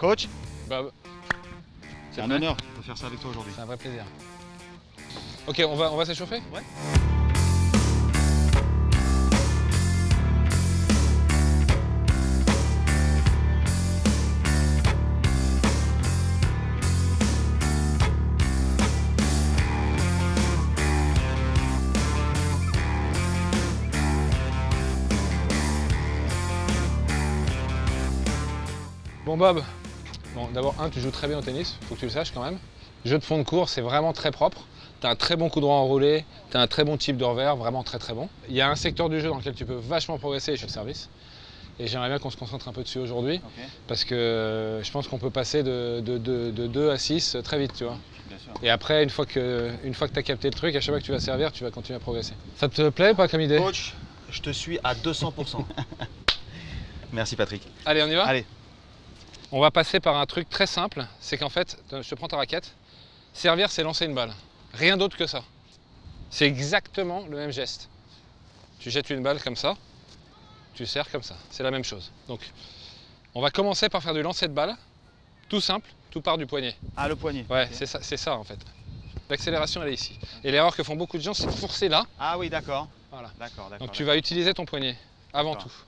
Coach, Bob. c'est un honneur de faire ça avec toi aujourd'hui. C'est un vrai plaisir. Ok, on va s'échauffer? Ouais. Bon Bob, bon, d'abord tu joues très bien au tennis, faut que tu le saches quand même. Jeu de fond de cours, c'est vraiment très propre. Tu as un très bon coup droit enroulé, tu as un très bon type de revers, vraiment très très bon. Il y a un secteur du jeu dans lequel tu peux vachement progresser sur le service. Et j'aimerais bien qu'on se concentre un peu dessus aujourd'hui, parce que je pense qu'on peut passer de 2 à 6 très vite, tu vois. Bien sûr. Et après, une fois que tu as capté le truc, à chaque fois que tu vas servir, tu vas continuer à progresser. Ça te plaît pas comme idée? Coach, je te suis à 200%. Merci Patrick. Allez, on y va? Allez. On va passer par un truc très simple, c'est qu'en fait, je te prends ta raquette, servir c'est lancer une balle, rien d'autre que ça. C'est exactement le même geste. Tu jettes une balle comme ça, tu sers comme ça, c'est la même chose. Donc, on va commencer par faire du lancer de balle, tout simple, tout part du poignet. Ah, le poignet. Ouais, Okay. c'est ça en fait. L'accélération elle est ici. Et l'erreur que font beaucoup de gens, c'est de forcer là. Ah oui, d'accord. Voilà. D'accord. Donc tu vas utiliser ton poignet avant tout. D'accord.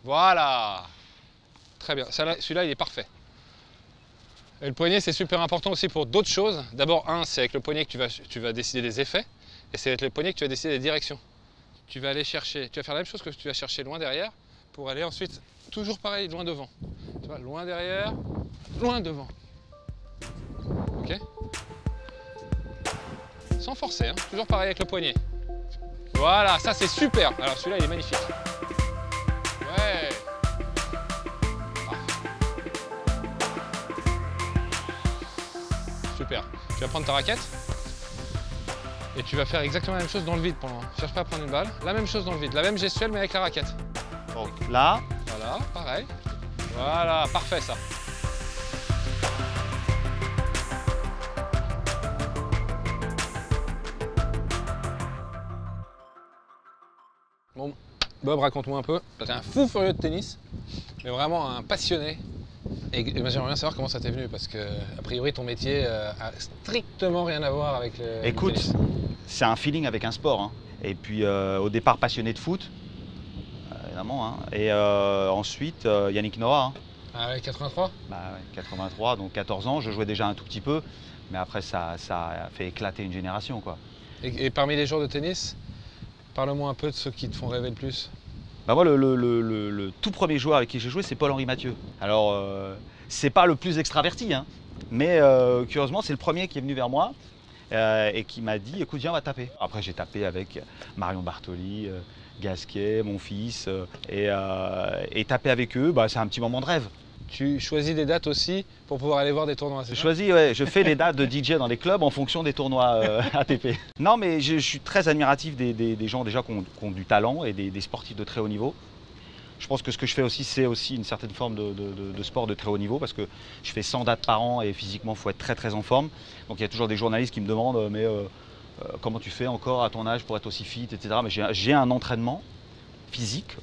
Voilà. Très bien, celui-là il est parfait. Et le poignet c'est super important aussi pour d'autres choses. D'abord, c'est avec le poignet que tu vas décider des effets, et c'est avec le poignet que tu vas décider des directions. Tu vas aller chercher, tu vas faire la même chose que tu vas chercher loin derrière, pour aller ensuite, toujours pareil, loin devant. Tu vois, loin derrière, loin devant. Ok? Sans forcer, hein, toujours pareil avec le poignet. Voilà, ça c'est super. Alors celui-là il est magnifique. Ouais. Super. Tu vas prendre ta raquette et tu vas faire exactement la même chose dans le vide pendant. Cherche pas à prendre une balle. La même chose dans le vide, la même gestuelle mais avec la raquette. Donc là. Voilà, pareil. Voilà, parfait ça. Bon, Bob, raconte-moi un peu. T'es un fou furieux de tennis, mais vraiment un passionné. Et j'aimerais bien savoir comment ça t'est venu, parce que a priori ton métier a strictement rien à voir avec le Écoute, tennis. c'est un feeling avec un sport. Hein. Et puis au départ passionné de foot, évidemment. Hein. Et ensuite Yannick Noah. Hein. Ah ouais, 83? Bah ouais, 83, donc 14 ans. Je jouais déjà un tout petit peu, mais après ça a fait éclater une génération, quoi. Et parmi les joueurs de tennis, parle-moi un peu de ceux qui te font rêver le plus. Bah moi, le tout premier joueur avec qui j'ai joué, c'est Paul-Henri Mathieu. Alors, c'est pas le plus extraverti, hein, mais curieusement, c'est le premier qui est venu vers moi et qui m'a dit, écoute, viens, on va taper. Après, j'ai tapé avec Marion Bartoli, Gasquet, mon fils, et taper avec eux, bah, c'est un petit moment de rêve. Tu choisis des dates aussi pour pouvoir aller voir des tournois, c'est ça? Je fais les dates de DJ dans les clubs en fonction des tournois ATP. Non, mais je suis très admiratif des gens déjà qui ont du talent et des sportifs de très haut niveau. Je pense que ce que je fais aussi, c'est aussi une certaine forme de sport de très haut niveau, parce que je fais 100 dates par an et physiquement, il faut être très très en forme. Donc il y a toujours des journalistes qui me demandent mais comment tu fais encore à ton âge pour être aussi fit, etc. Mais j'ai un entraînement physique,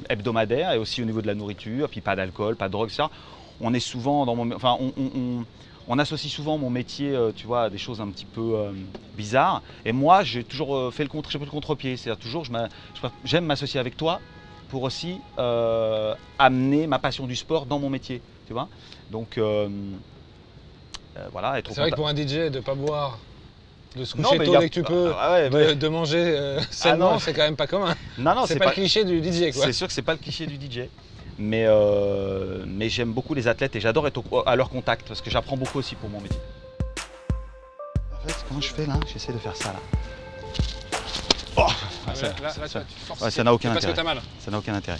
hebdomadaire, et aussi au niveau de la nourriture, puis pas d'alcool, pas de drogue, etc. On est souvent dans mon, enfin, on associe souvent mon métier, tu vois, à des choses un petit peu bizarres. Et moi, j'ai toujours fait le contre-pied, c'est-à-dire toujours, j'aime m'associer avec toi pour aussi amener ma passion du sport dans mon métier, tu vois. Donc voilà. C'est vrai que pour un DJ, de ne pas boire, de se Non, coucher mais tôt dès que tu peux, ouais. de manger sainement, c'est quand même pas commun. Non, c'est pas le cliché du DJ, quoi. C'est sûr que c'est pas le cliché du DJ. Mais j'aime beaucoup les athlètes et j'adore être à leur contact parce que j'apprends beaucoup aussi pour mon métier. En fait, comment je fais là? J'essaie de faire ça là. Oh, ça n'a aucun intérêt. Parce que t'as mal. Ça n'a aucun intérêt.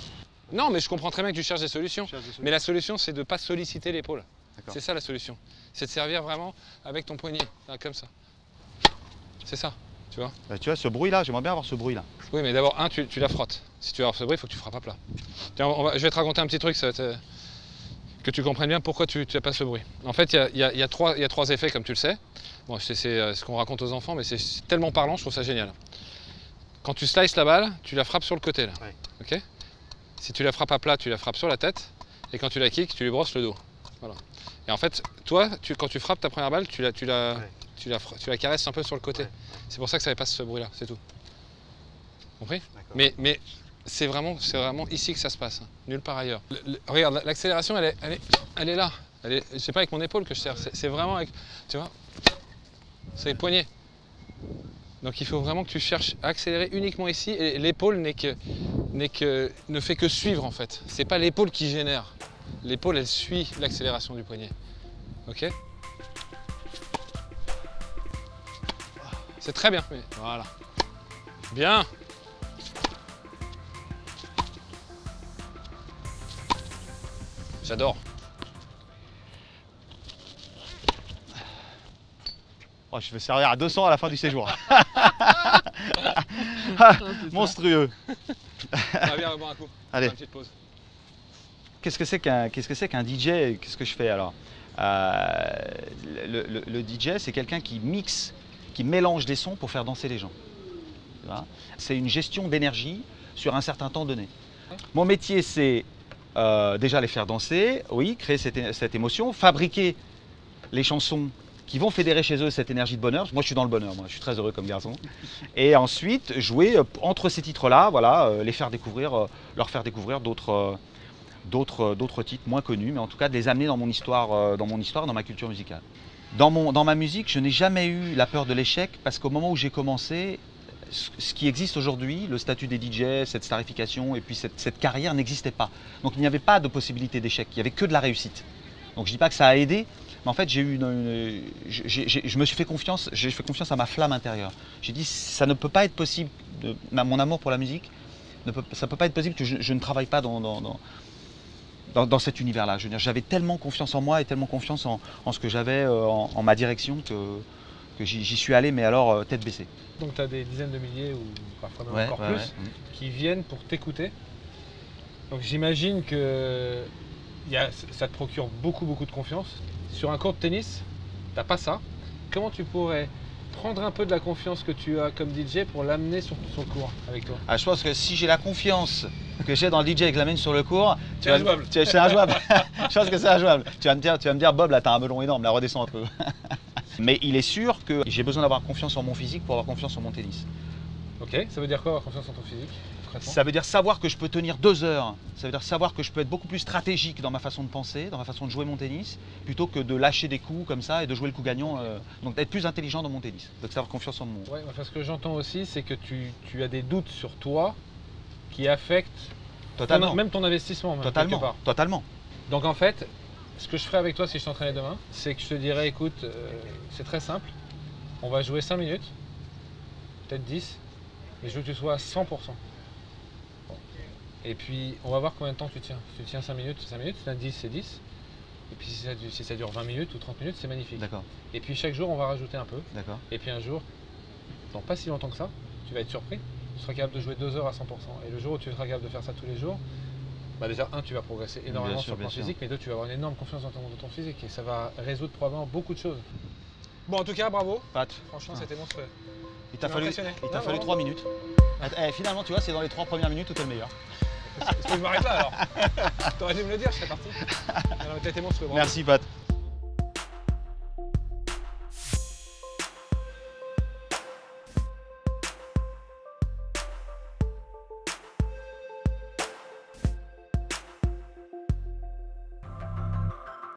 Non, mais je comprends très bien que tu cherches des solutions. Mais la solution, c'est de ne pas solliciter l'épaule. C'est ça la solution. C'est de servir vraiment avec ton poignet, là, comme ça. C'est ça, tu vois. Bah, tu vois, ce bruit là, j'aimerais bien avoir ce bruit là. Oui, mais d'abord, tu la frottes. Si tu veux avoir ce bruit, il faut que tu frappes à plat. Tiens, je vais te raconter un petit truc, que tu comprennes bien pourquoi tu n'as pas ce bruit. En fait, il y a trois effets, comme tu le sais. Bon, c'est ce qu'on raconte aux enfants, mais c'est tellement parlant, je trouve ça génial. Quand tu slices la balle, tu la frappes sur le côté, là. Ouais. Okay. Si tu la frappes à plat, tu la frappes sur la tête. Et quand tu la kicks, tu lui brosses le dos. Voilà. Et en fait, toi, quand tu frappes ta première balle, tu la caresses un peu sur le côté. Ouais. C'est pour ça que ça passe ce bruit-là, c'est tout. Compris? Mais c'est vraiment ici que ça se passe, hein. Nulle part ailleurs. Regarde, l'accélération, elle est là. C'est pas avec mon épaule que je serre, c'est vraiment avec, tu vois, c'est le poignet. Donc il faut vraiment que tu cherches à accélérer uniquement ici, et l'épaule ne fait que suivre en fait. C'est pas l'épaule qui génère. L'épaule, elle suit l'accélération du poignet. Ok? C'est très bien. Voilà. Bien. J'adore. Oh, je vais servir à 200 à la fin du séjour. Monstrueux. Viens, boire un coup. Allez. Une petite pause. Qu'est-ce que c'est qu'un DJ? Qu'est-ce que je fais alors? Le DJ, c'est quelqu'un qui mixe, qui mélange des sons pour faire danser les gens. C'est une gestion d'énergie sur un certain temps donné. Mon métier, c'est déjà les faire danser, oui, créer cette émotion, fabriquer les chansons qui vont fédérer chez eux cette énergie de bonheur. Moi, je suis dans le bonheur, moi, je suis très heureux comme garçon. Et ensuite, jouer entre ces titres-là, voilà, leur faire découvrir d'autres titres moins connus, mais en tout cas de les amener dans mon histoire, dans ma culture musicale. Dans ma musique, je n'ai jamais eu la peur de l'échec parce qu'au moment où j'ai commencé, ce qui existe aujourd'hui, le statut des DJ, cette starification et puis cette carrière n'existait pas. Donc il n'y avait pas de possibilité d'échec, il n'y avait que de la réussite. Donc je ne dis pas que ça a aidé, mais en fait j'ai fait confiance à ma flamme intérieure. J'ai dit ça ne peut pas être possible, mon amour pour la musique, ça ne peut pas être possible que je ne travaille pas dans cet univers-là. Je veux dire, j'avais tellement confiance en moi et tellement confiance en ce que j'avais en ma direction que j'y suis allé, mais alors tête baissée. Donc tu as des dizaines de milliers ou parfois même encore plus qui viennent pour t'écouter. Donc j'imagine que ça te procure beaucoup de confiance. Sur un court de tennis, tu n'as pas ça. Comment tu pourrais prendre un peu de la confiance que tu as comme DJ pour l'amener sur le court avec toi? Je pense que si j'ai la confiance que j'ai dans le DJ et que je l'amène sur le court, c'est injouable. C'est injouable. Je pense que c'est injouable. Tu vas me dire Bob, là t'as un melon énorme, là redescends un peu. Mais il est sûr que j'ai besoin d'avoir confiance en mon physique pour avoir confiance en mon tennis. Ok, ça veut dire quoi avoir confiance en ton physique? Ça veut dire savoir que je peux tenir 2 heures, ça veut dire savoir que je peux être beaucoup plus stratégique dans ma façon de penser, dans ma façon de jouer mon tennis, plutôt que de lâcher des coups comme ça et de jouer le coup gagnant, donc d'être plus intelligent dans mon tennis, donc avoir confiance en mon... Ouais, parce que ce que j'entends aussi, c'est que tu as des doutes sur toi qui affectent même ton investissement. Même, totalement. Donc en fait, ce que je ferais avec toi si je t'entraînais demain, c'est que je te dirais, écoute, c'est très simple, on va jouer 5 minutes, peut-être 10, mais je veux que tu sois à 100%. Et puis, on va voir combien de temps tu tiens. Si tu tiens 5 minutes, si tu tiens 10, c'est 10. Et puis, si ça dure 20 minutes ou 30 minutes, c'est magnifique. D'accord. Et puis, chaque jour, on va rajouter un peu. D'accord. Et puis, un jour, dans pas si longtemps que ça, tu vas être surpris. Tu seras capable de jouer 2 heures à 100%. Et le jour où tu seras capable de faire ça tous les jours, bah déjà, tu vas progresser énormément sur le plan physique, mais 2, tu vas avoir une énorme confiance dans ton physique. Et ça va résoudre probablement beaucoup de choses. Bon, en tout cas, bravo. Pat. Franchement, c'était monstrueux. Il t'a fallu 3 minutes. Finalement, tu vois, c'est dans les 3 premières minutes où t'es le meilleur. Est-ce que je m'arrête là alors? T'aurais dû me le dire, je serais parti. Non, mais t'as été monstrueux. Merci Pat.